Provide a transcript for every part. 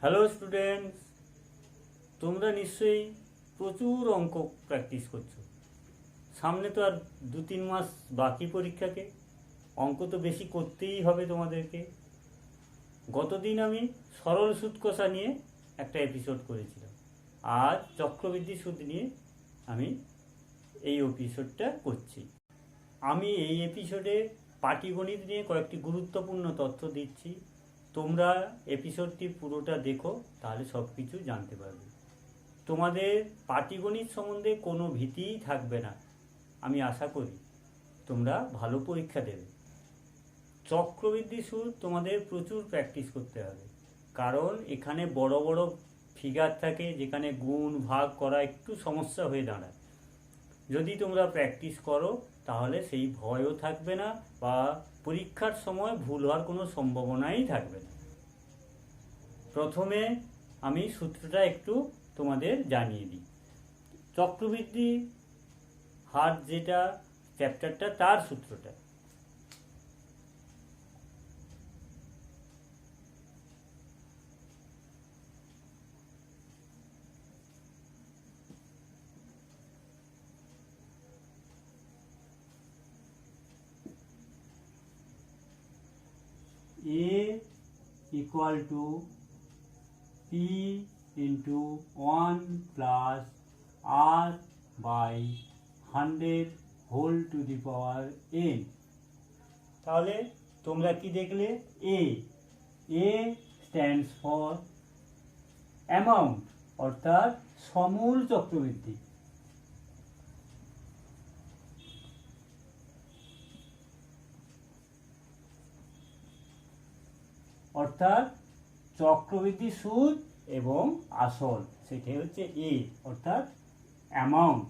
Hello students, তোমরা নিশ্চয়ই প্রচুর অঙ্ক প্র্যাকটিস করছো। সামনে তো আর 2-3 মাস বাকি পরীক্ষাকে। অঙ্ক তো বেশি করতেই হবে তোমাদেরকে। গতদিন আমি সরল সুদ কষা নিয়ে একটা এপিসোড করেছিলাম, আজ চক্রবৃদ্ধি সুদ নিয়ে আমি এই এপিসোডটা করছি। আমি এই এপিসোডে পাটিগণিত নিয়ে কয়েকটি গুরুত্বপূর্ণ তথ্য দিচ্ছি। তোমরা এপিসোডটি পুরোটা দেখো, তাহলে সব কিছু জানতে পারবে। তোমাদের পাটিগণিত সম্বন্ধে কোনো ভীতিই থাকবে না। আমি আশা করি তোমরা ভালো পরীক্ষা দেবে। চক্রবৃদ্ধি সুদ তোমাদের প্রচুর প্র্যাকটিস করতে হবে, কারণ এখানে বড় বড় ফিগার থাকে যেখানে গুণ ভাগ করা একটু সমস্যা হয়ে দাঁড়ায়। যদি তোমরা প্র্যাকটিস করো তাহলে সেই ভয়ও থাকবে না, বা পরীক্ষার সময় ভুল হওয়ার কোনো সম্ভাবনাই থাকবে না। প্রথমে আমি সূত্রটা একটু তোমাদের জানিয়ে দিই। চক্রবৃদ্ধি হার যেটা চ্যাপ্টারটা, তার সূত্রটা A equal to P into 1 plus R by 100 whole to the power n। তাহলে তোমরা কি দেখলে? A stands for amount, অর্থাৎ সমূল চক্রবৃদ্ধি। অর্থাৎ চক্রবৃদ্ধি সুদ এবং আসল, সেটাই হচ্ছে এ, অর্থাৎ অ্যামাউন্ট।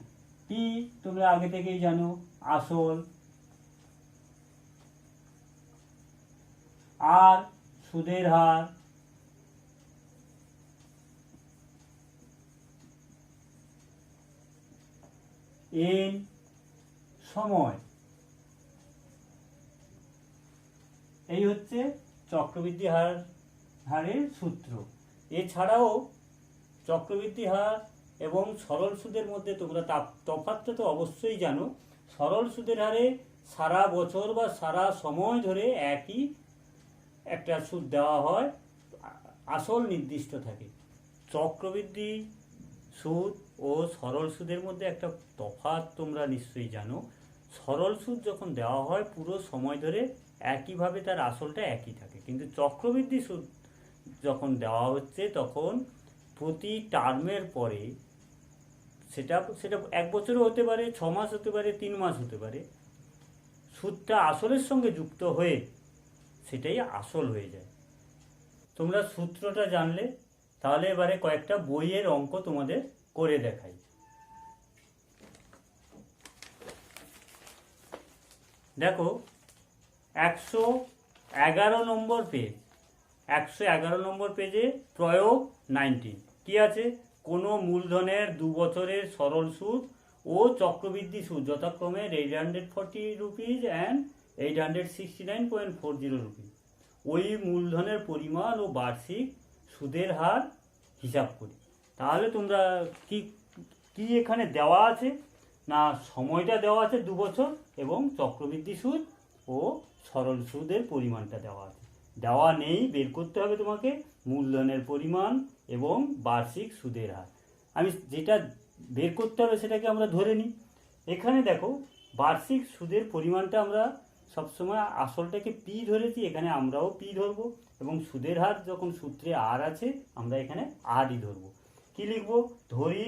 পি তোমরা আগে থেকেই জানো, আসল। আর সুদের হার। এন সময়। এই হচ্ছে চক্রবৃদ্ধি হারের সূত্র। এছাড়াও চক্রবৃদ্ধি হার এবং সরল সুদের মধ্যে তোমরা তফাৎটা তো অবশ্যই জানো। সরল সুদের হারে সারা বছর বা সারা সময় ধরে একই একটা সুদ দেওয়া হয়, আসল নির্দিষ্ট থাকে। চক্রবৃদ্ধি সুদ ও সরল সুদের মধ্যে একটা তফাৎ তোমরা নিশ্চয়ই জানো। সরল সুদ যখন দেওয়া হয় পুরো সময় ধরে একইভাবে তার আসলটা একই থাকে, কিন্তু চক্রবৃদ্ধি সুদ যখন দেওয়া হচ্ছে তখন প্রতি টার্মের পরে সেটা 1 বছরও হতে পারে, 6 মাস হতে পারে, 3 মাস হতে পারে, সুদটা আসলের সঙ্গে যুক্ত হয়ে সেটাই আসল হয়ে যায়। তোমরা সূত্রটা জানলে, তাহলে এবারে কয়েকটা বইয়ের অঙ্ক তোমাদের করে দেখাই। দেখো 111 নম্বর পেজ, 111 নম্বর পেজে প্রয়োগ 19 কি আছে? কোনো মূলধনের 2 বছরের সরল সুদ ও চক্রবৃদ্ধি সুদ যথাক্রমে 840 রুপিজ অ্যান্ড 869.40 রুপিজ। ওই মূলধনের পরিমাণ ও বার্ষিক সুদের হার হিসাব করি। তাহলে তোমরা কি কি এখানে দেওয়া আছে না, সময়টা দেওয়া আছে 2 বছর এবং চক্রবৃদ্ধি সুদ ও সরল সুদের পরিমাণটা দেওয়া আছে। দেওয়া নেই, বের করতে হবে তোমাকে মূলধনের পরিমাণ এবং বার্ষিক সুদের হার। আমি যেটা বের করতে হবে সেটাকে আমরা ধরে নিই। এখানে দেখো বার্ষিক সুদের পরিমাণটা আমরা সবসময় আসলটাকে পি ধরেছি, এখানে আমরাও পি ধরবো, এবং সুদের হার যখন সূত্রে আর আছে আমরা এখানে আরই ধরবো। কি লিখবো? ধরি,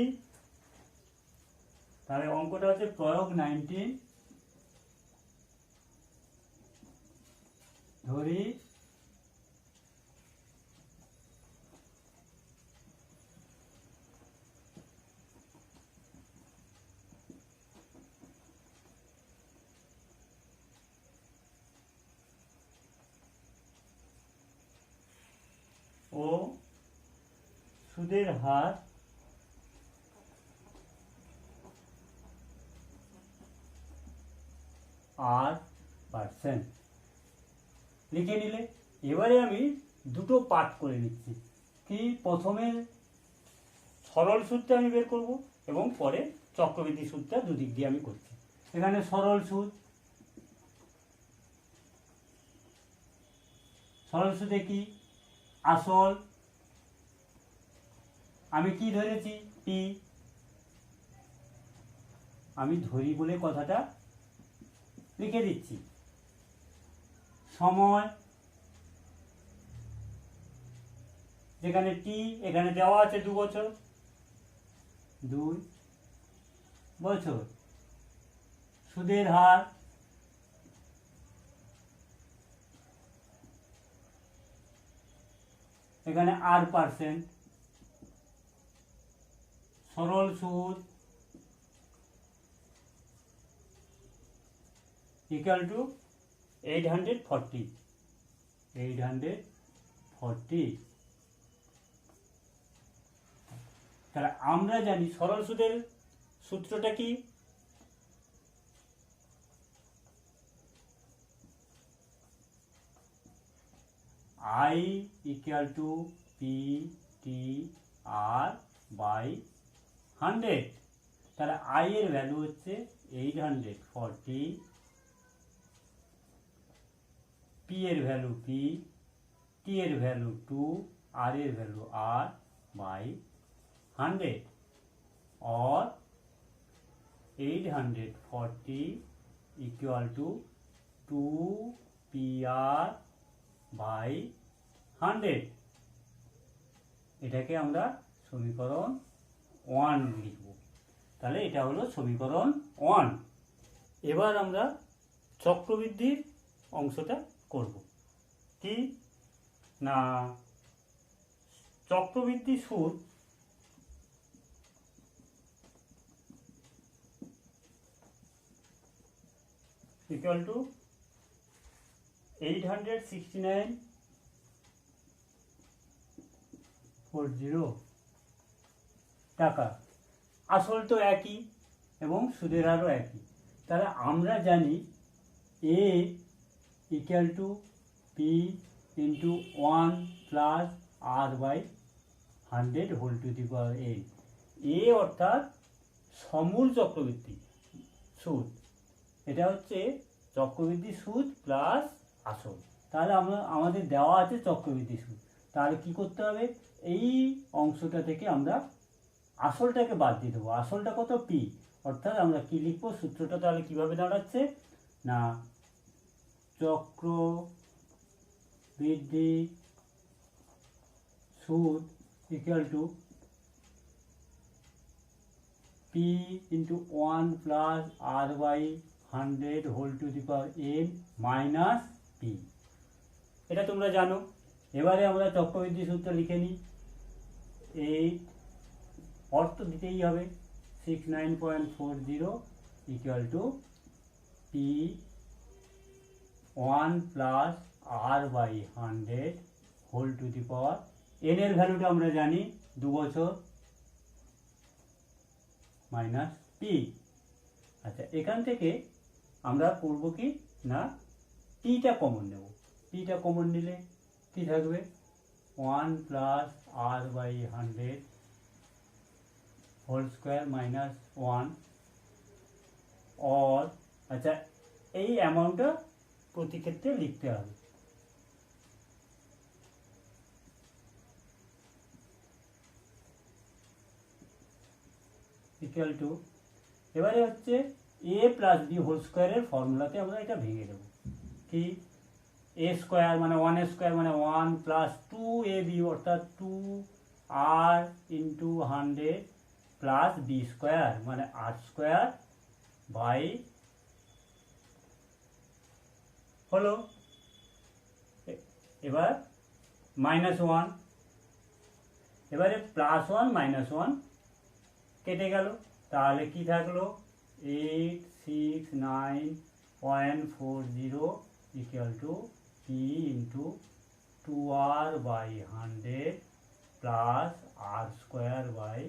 তাহলে অঙ্কটা হচ্ছে প্রয়োগ 19। ধরি ও সুদের হার %। লিখে নিলে। এবারে আমি দুটো পার্ট করে নিচ্ছি। কি প্রথমে সরল সূত্রটা আমি বের করব এবং পরে চক্রবৃদ্ধি সুদটা দুদিক দিয়ে আমি করছি। এখানে সরল সুদে কি আসল আমি কি ধরেছি পি, আমি ধরি বলে কথাটা লিখে দিচ্ছি। সময় যেখানে টি, এখানে দেওয়া আছে 2 বছর, 2 বছর। সুদের হার এখানে R%। সরল সুদ ইকুয়াল টু 840। তাহলে আমরা জানি সরল সুদের সূত্রটা কি, I equal to PTR/100। তাহলে I এর ভ্যালু হচ্ছে 840, P এর ভ্যালু P, T এর ভ্যালু 2, R এর value R/100 or 840 equal to 2PR/100। এটাকে আমরা সমীকরণ 1 লিখব। তাহলে এটা হলো সমীকরণ 1। এবার আমরা চক্রবৃদ্ধির অংশটা করব। কি না, চক্রবৃদ্ধি সুদ equal to 869.40 টাকা। আসল তো একই এবং সুদের হারও একই। তাহলে আমরা জানি A equal to P into 1 plus R/100 whole to the power n। A অর্থাৎ সমূল চক্রবৃদ্ধি সুদ, এটা হচ্ছে চক্রবৃদ্ধি সুদ প্লাস আসল। তাহলে আমাদের দেওয়া আছে চক্রবৃদ্ধি সুদ, তাহলে কি করতে হবে, এই অংশটা থেকে আমরা আসলটাকে বাদ দিয়ে দেবো। আসলটা কত পি, অর্থাৎ আমরা কি লিখবো, সূত্রটা তাহলে কিভাবে দাঁড়াচ্ছে না, চক্রবৃদ্ধি সুদ equal to P into 1 plus R/100 whole to the power n minus P. এটা তোমরা জানো। এবারে আমরা চক্রবৃদ্ধি সূত্র লিখে নিই। এই অর্থ দিতেই হবে 69.40 equal to P 1 plus R/100 whole to the power n এর ভ্যালুটা আমরা জানি 2 বছর মাইনাস পি। আচ্ছা, এখান থেকে আমরা করব কি না, পিটা কমন নেব। পিটা কমন নিলে কি থাকবে, 1 plus R/100 whole square minus 1 और আচ্ছা এই অ্যামাউন্টটা প্রতি ক্ষেত্রে লিখতে হবে। ইকুয়াল টু, এবারে হচ্ছে a প্লাস বি হোল স্কোয়ারের ফর্মুলাতে আমরা এটা ভেঙে দেবো। কি, a স্কোয়ার মানে 1 স্কোয়ার মানে 1 প্লাস 2ab অর্থাৎ 2r into 100 plus B square মানে r স্কোয়ার বাই হলো, এবার মাইনাস 1, এবারে প্লাস 1 মাইনাস 1 কেটে গেল, তাহলে কি থাকলো 869.40 equal to P into 2r/100 plus r square by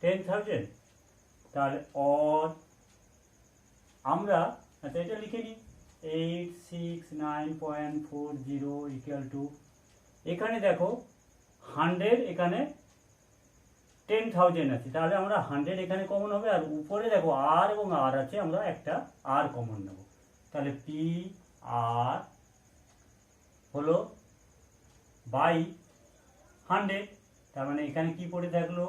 10,000। তাহলে অর আমরা আচ্ছা এটা লিখে নিই 869.40 ইকুয়াল টু এখানে দেখো 100, এখানে 10,000 আছে, তাহলে আমরা 100 এখানে কমন হবে, আর উপরে দেখো আর এবং আর আছে, আমরা একটা আর কমন নেব, তাহলে পি আর হলো বাই 100, তার মানে এখানে কি পড়ে থাকলো,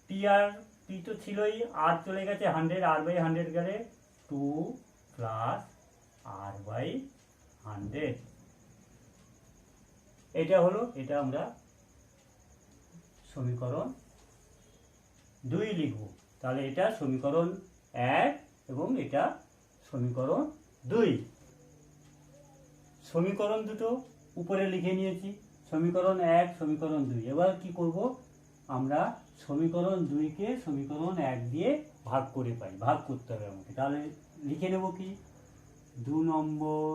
পি আর পি তো ছিলই, আর চলে গেছে 100, আর বাই 100 গেলে 2 প্লাস আর বাই 100, এটা হলো, এটা আমরা সমীকরণ 2 লিখব। তাহলে এটা সমীকরণ 1 এবং এটা সমীকরণ 2। সমীকরণ দুটো উপরে লিখে নিয়েছি, সমীকরণ 1, সমীকরণ 2। এবার কি করব, আমরা সমীকরণ 2কে সমীকরণ 1 দিয়ে ভাগ করে পাই, ভাগ করতে হবে আমাকে। তাহলে লিখে নেব কি, 2 নম্বর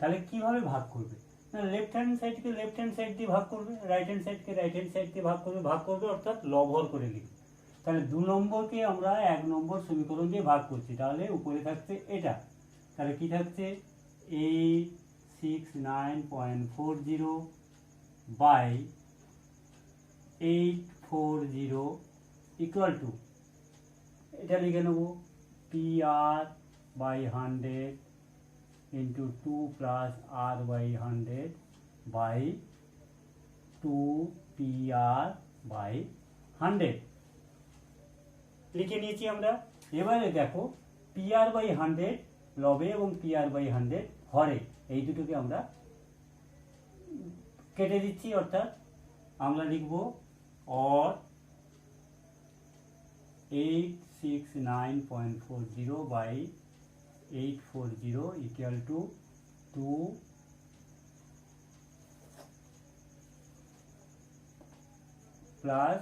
তাহলে কিভাবে ভাগ করবে, না লেফট হ্যান্ড সাইডকে লেফট হ্যান্ড সাইড দিয়ে ভাগ করবে, রাইট হ্যান্ড সাইডকে রাইট হ্যান্ড সাইড দিয়ে ভাগ করবে অর্থাৎ লবহর করে লিখবে। তাহলে 2 নম্বরকে আমরা 1 নম্বর সমীকরণ দিয়ে ভাগ করছি, তাহলে উপরে থাকছে এটা, তাহলে কি থাকছে 869.40 বাই 840 ইকুয়াল টু, এটা লিখে নেব P R by 100 into 2 plus r by 100 by 2 pr by 100 লিখে নিয়েছি আমরা। এবারে দেখো pr by 100 লবে এবং pr by 100 হরে, এই দুটোকে আমরা কেটে দিচ্ছি, অর্থাৎ আমরা লিখব or 869.40 by 840 equal to 2 plus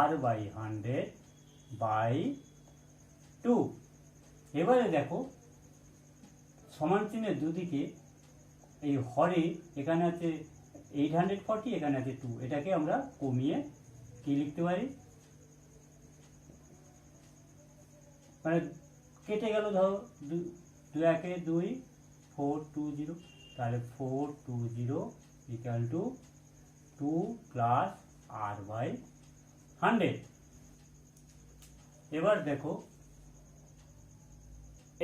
r by 100 by 2। এবারে দেখো সমান চিহ্নের দুদিকে এই হরে, এখানে আছে 840, এখানে আছে 2, এটাকে আমরা কমিয়ে কি লিখতে পারি, মানে কেটে গেল, ধরো 2 একে 2, 420, তাহলে 420 equal to 2 plus R by 100। এবার দেখো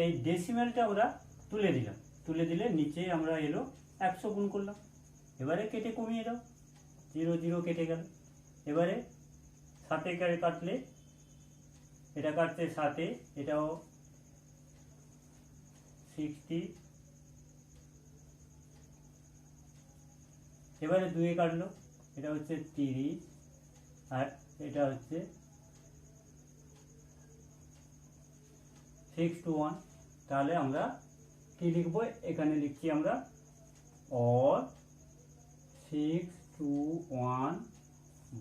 এই ডেসিমেলটা আমরা তুলে দিলাম, তুলে দিলে নিচে আমরা এলো 100 গুণ করলাম, এবারে কেটে কমিয়ে দাও, 0 0 কেটে গেল। এবারে 7 কাটলে, এটা কাটছে 7, এটাও 60, এবারে 2 কাটলো, এটা হচ্ছে 30, আর এটা হচ্ছে 6 to 1। তাহলে আমরা কি লিখব, এখানে লিখছি আমরা or 6 to 1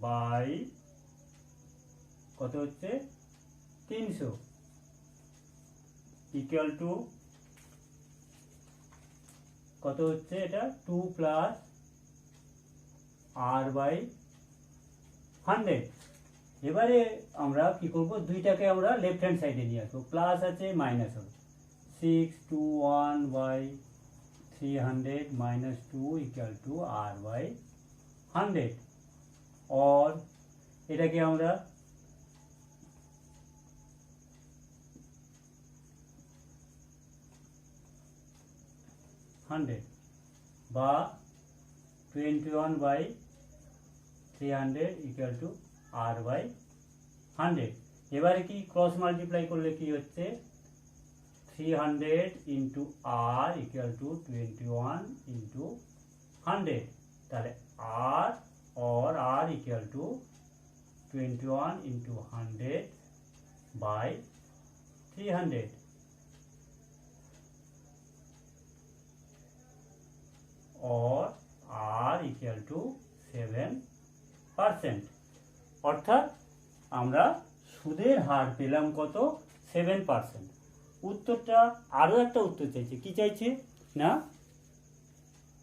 বাই কত হচ্ছে 300 ইকুয়াল টু কত হচ্ছে, এটা 2 প্লাস আর বাই 100। এবারে আমরা কি করব, দুইটাকে আমরা লেফট হ্যান্ড সাইডে নিয়ে আসবো, প্লাস আছে মাইনাস হবে, 6 to 1 by 300 minus 2 equal to R by 100, और এটাকে আমরা বা 21 by 300 equal to R by 100। এবারে কি ক্রস মাল্টিপ্লাই করলে কি হচ্ছে, 300 into R equal to 21 into 100, তাহলে আর और r equal to 21 into 100 by 300, और r इक्वल टू 7%। অর্থাৎ আমরা সুদের হার পেলাম কত, 7%। উত্তরটা আরও একটা উত্তর চাইছে, কি চাইছে না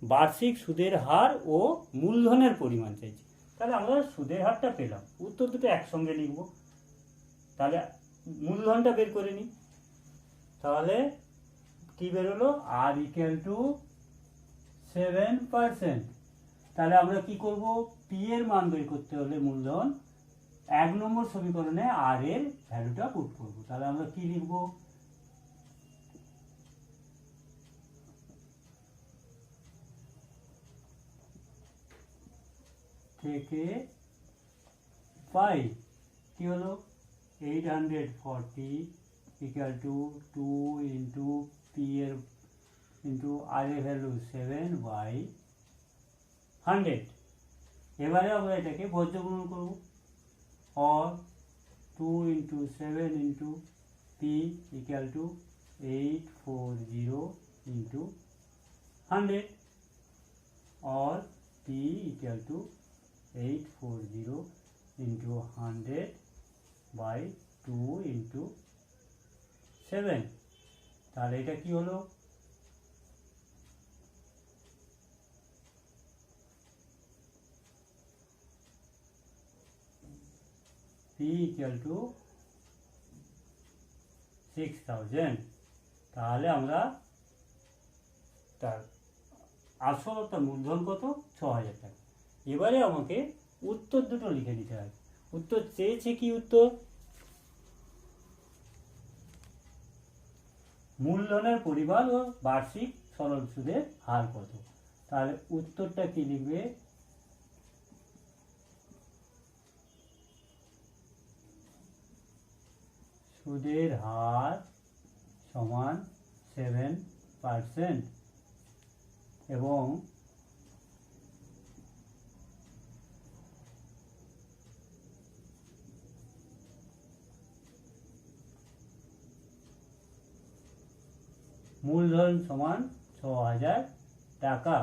বার্ষিক সুদের হার ও মূলধনের পরিমাণ চাইছে। তাহলে আমরা সুদের হারটা পেলাম, উত্তর দুটো একসঙ্গে লিখব। তাহলে মূলধনটা বের করে নিই। তাহলে কি বেরোলো, আর ইকুয়াল টু 7%। তাহলে আমরা কি করব, পি এর মান বের করতে হলে মূলধন 1 নম্বর সমীকরণে আর এর ভ্যালুটা পুট করব। তাহলে আমরা কি লিখব, থেকে পাই কি হলো 840 ইকুয়াল টু 2 ইন্টু পি এর ইন্টু আর এর ভ্যালু 7/100। এবারে আমরা এটাকে বজ্রগুণন করব, or 2 into 7 into p equal to 840 into 100, or p equal to 840 into 100 by 2 into 7। তাহলে এটা কি হলো, p equal to 6000। তাহলে আমরা তার আসল তার মূলধন কত, 6000 টাকা। এবারে আমাকে উত্তর দুটো লিখে দিতে হবে। উত্তর চেয়েছে কি, উত্তর মূলধনের পরিমাণ ও বার্ষিক সরল সুদের হার কত। তাহলে উত্তরটা কি লিখবে, সুদের হার সমান 7% এবং মূলধন সমান 6000 টাকা।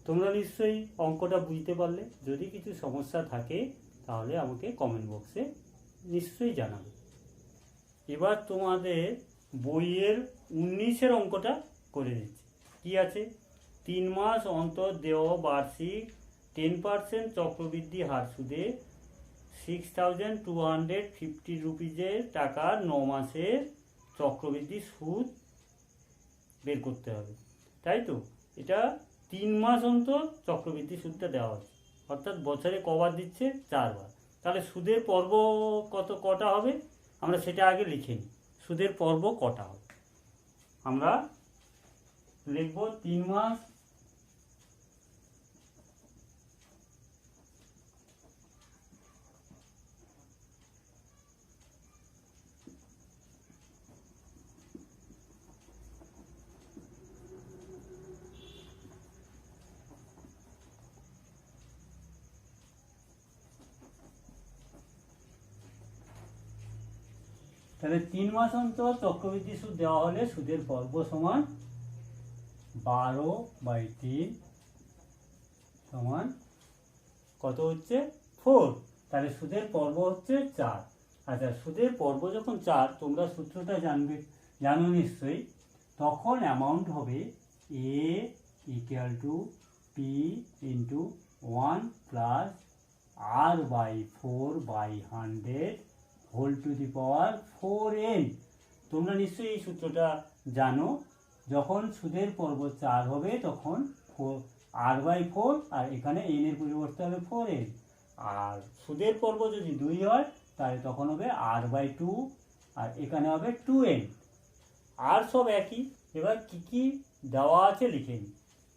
তোমরা নিশ্চয়ই অঙ্কটা বুঝতে পারলে। যদি কিছু সমস্যা থাকে তাহলে আমাকে কমেন্ট বক্সে নিশ্চয়ই জানাবে। এবার তোমাদের বইয়ের 19-এর অঙ্কটা করে দিচ্ছি। কি আছে, 3 মাস অন্তর দেওয়া বার্ষিক 10% চক্রবৃদ্ধি হার সুদে 6250 রুপিজের টাকার 9 মাসের চক্রবৃদ্ধি সুদ বের করতে হবে, তাই তো। এটা 3 মাস অন্তর চক্রবৃদ্ধি সুদটা দেওয়া হচ্ছে, অর্থাৎ বছরে কবার দিচ্ছে, 4 বার। তাহলে সুদের পর্ব কটা হবে আমরা সেটা আগে লিখে নিই। সুদের পর্ব কটা হবে আমরা লিখব, 3 মাস তাহলে 3 মাস অন্তর চক্রবৃদ্ধি সুদ দেওয়া হলে সুদের পর্ব সমান 12/3 সমান কত হচ্ছে, 4। তাহলে সুদের পর্ব হচ্ছে 4। আচ্ছা, সুদের পর্ব যখন 4, তোমরা সূত্রটা জানো নিশ্চয়ই। তখন অ্যামাউন্ট হবে a equal to P into 1 plus r/4/100 whole to the power 4n। তোমরা নিশ্চয়ই এই সূত্রটা জানো। যখন সুদের পর্ব 4 হবে তখন r/4, আর এখানে n এর পরিবর্তে হবে 4n। আর সুদের পর্ব যদি 2 হয় তাহলে তখন হবে r/2, আর এখানে হবে 2n। আর সব একই। এবার কি কি দেওয়া আছে লিখে নিই।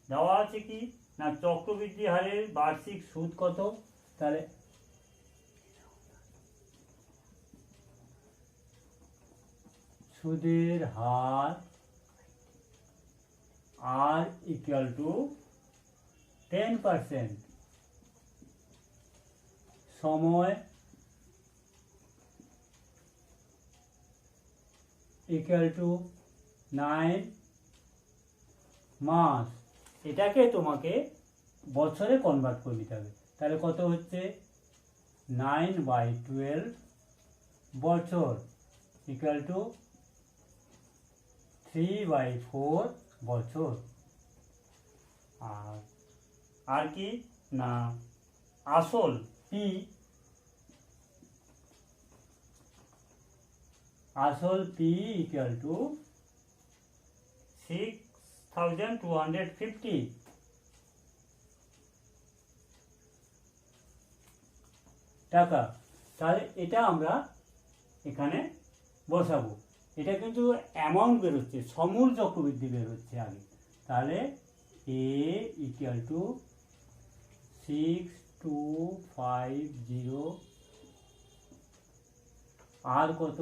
দেওয়া আছে কি না, চক্রবৃদ্ধি হারের বার্ষিক সুদ কত। তাহলে সুদের হার r ইকুয়াল টু 10%, সময় ইকুয়াল টু 9 মাস। এটাকে তোমাকে বছরে কনভার্ট করে নিতে হবে। তাহলে কত হচ্ছে, 9/12 বছর ইকুয়াল টু 3/4 বছর। আর কি না আসল পি ইকুয়াল টু 6,250 টাকা। তাহলে এটা আমরা এখানে বসাবো। এটা কিন্তু অ্যামাউন্ট বেরোচ্ছে, সমূল চক্রবৃদ্ধি বেরোচ্ছে আগে। তাহলে এ ইকুয়াল টু 6,250 আর কত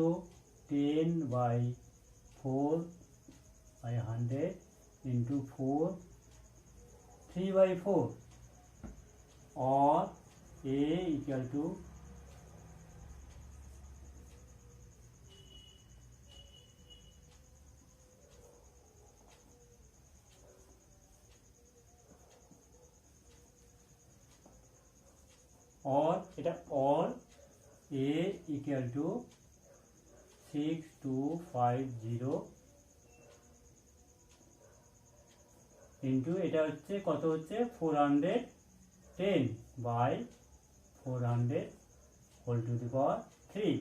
10/4/100 इंटू 4 3/4 और ए इक्वल टू और এটা और ए इक्वल टू 6,250 इंटू এটা হচ্ছে কত হচ্ছে 410/400 होल टू द पावर 3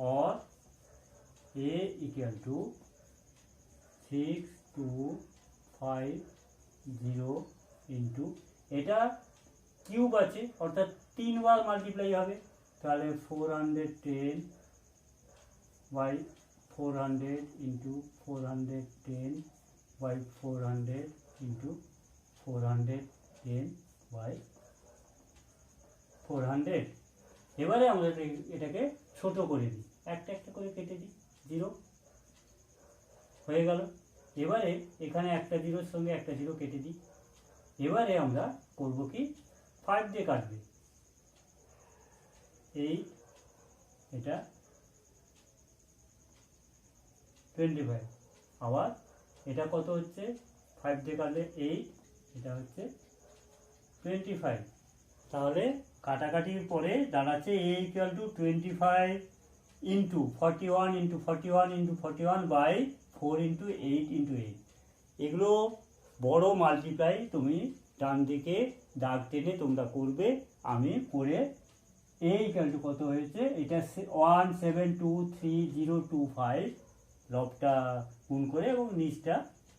और a इक्वल टू 6,250 इंटू এটা কিউব আছে অর্থাৎ 3 বার মাল্টিপ্লাই হবে। তাহলে 410/400 इंटू 410/400 इंटू 410/400। এবারে আমরা এটাকে ছোট করে দিই, একটা একটা করে কেটে দিই, 0 হয়ে গেল। এবারে এখানে একটা জিরোর সঙ্গে একটা জিরো কেটে দিই। এবারে আমরা করব কি 5 দিয়ে কাটবে, 8 এটা 25 আবার এটা কত হচ্ছে 5 দিয়ে কাটলে 8 এটা হচ্ছে 25। তাহলে কাটাকাটির পরে দাঁড়াচ্ছে a equal two 25 into 41 into 41 into 41/4 into 8 into 8। এগুলো বড় মাল্টিপ্লাই তুমি ডান দিকে দাগ টেনে তোমরা করবে, আমি করে a ইকুয়াল টু কত হয়েছে এটা 1723025 লবটা গুণ করে এবং নিচটা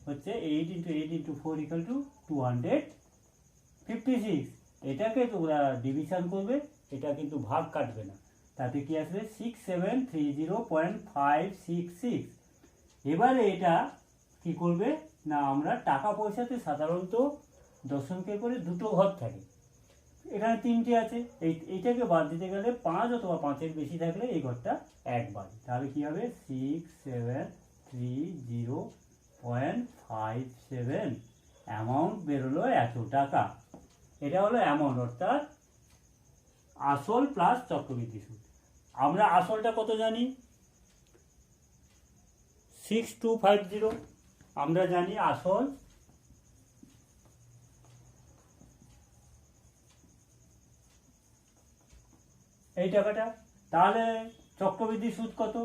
হচ্ছে 8 ইন্টু 8 ইন্টু 4 ইকুয়াল টু 256। এটাকে তোমরা ডিভিশন করবে, এটা কিন্তু ভাগ কাটবে না। তাতে কি আসবে 6730.566। এবারে এটা কি করবে না আমরা টাকা পয়সাতে সাধারণত দশমিকের পরে দুটো ঘর থাকে, এখানে 3টে আছে, এইটাকে বাদ দিতে গেলে 5 অথবা 5-এর বেশি থাকলে এই ঘরটা একবার। তাহলে কি হবে 6730.57 অ্যামাউন্ট বেরোলো এত টাকা। এটা হলো অ্যামাউন্ট অর্থাৎ আসল প্লাস চক্রবৃদ্ধি সুদ। আমরা আসলটা কত জানি 6250, আমরা জানি আসল এই টাকাটা। তাহলে চক্রবৃদ্ধি সুদ কত,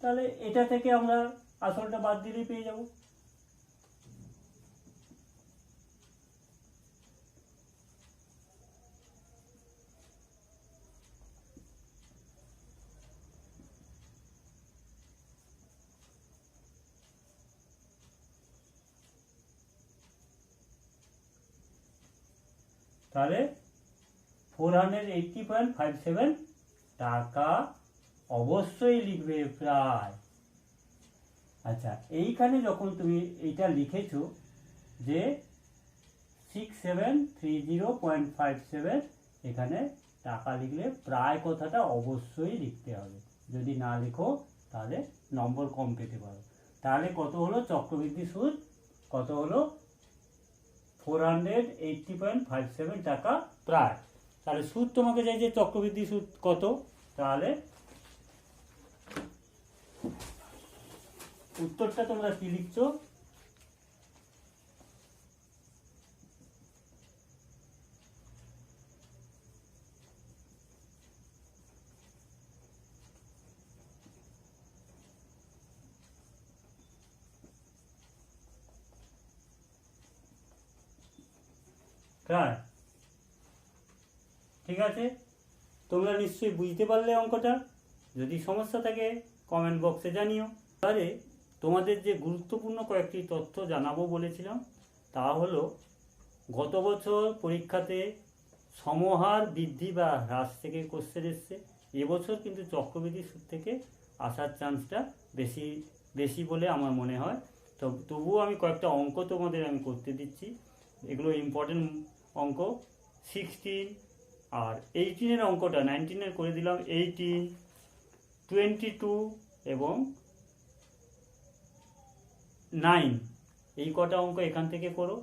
তাহলে এটা থেকে আমরা আসলটা বাদ দিলেই পেয়ে যাব। তাহলে 480.57 টাকা অবশ্যই লিখবে প্রায়। আচ্ছা, এইখানে যখন তুমি এইটা লিখেছো যে 6730.57 এখানে টাকা লিখলে প্রায় কথাটা অবশ্যই লিখতে হবে, যদি না লিখো তাহলে নম্বর কম পেতে পারো। তাহলে কত হলো চক্রবৃদ্ধি সুদ, কত হলো 480.57 টাকা প্রায়। তাহলে সুদ তোমাকে চাই যে চক্রবৃদ্ধি সুদ কত, তাহলে উত্তরটা তোমরা কি লিখছো প্রায়। ঠিক আছে, তোমরা নিশ্চয়ই বুঝতে পারলে অঙ্কটা। যদি সমস্যা থাকে কমেন্ট বক্সে জানিও। এবারে তোমাদের যে গুরুত্বপূর্ণ কয়েকটি তথ্য জানাবো বলেছিলাম, তা হলো গত বছর পরীক্ষাতে সমহার বৃদ্ধি বা হ্রাস থেকে কোশ্চেন এসছে। এবছর কিন্তু চক্রবৃদ্ধি সুদ থেকে আসার চান্সটা বেশি বেশি বলে আমার মনে হয়। তো তবুও আমি কয়েকটা অঙ্ক তোমাদের আমি করতে দিচ্ছি। এগুলো ইম্পর্টেন্ট অঙ্ক। 16 আর 18-এর অঙ্কটা 19-এর করে দিলাম। 18, 22 এবং 9 এই কটা অঙ্ক এখান থেকে করো।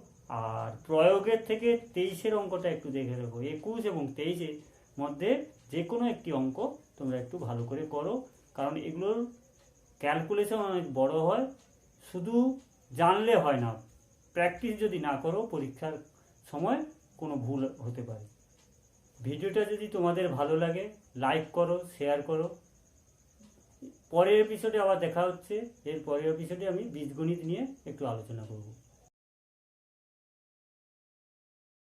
আর প্রয়োগের থেকে 23-এর অঙ্কটা একটু দেখে রাখো। 21 এবং 23-এর মধ্যে যে কোনো একটি অঙ্ক তোমরা একটু ভালো করে করো, কারণ এগুলোর ক্যালকুলেশন অনেক বড় হয়। শুধু জানলে হয় না, প্র্যাকটিস যদি না করো পরীক্ষার সময় কোনো ভুল হতে পারে। ভিডিওটা যদি তোমাদের ভালো লাগে লাইক করো, শেয়ার করো। পরের এপিসোডে আবার দেখা হচ্ছে। এর পরের এপিসোডে আমি বীজগণিত নিয়ে একটু আলোচনা করব।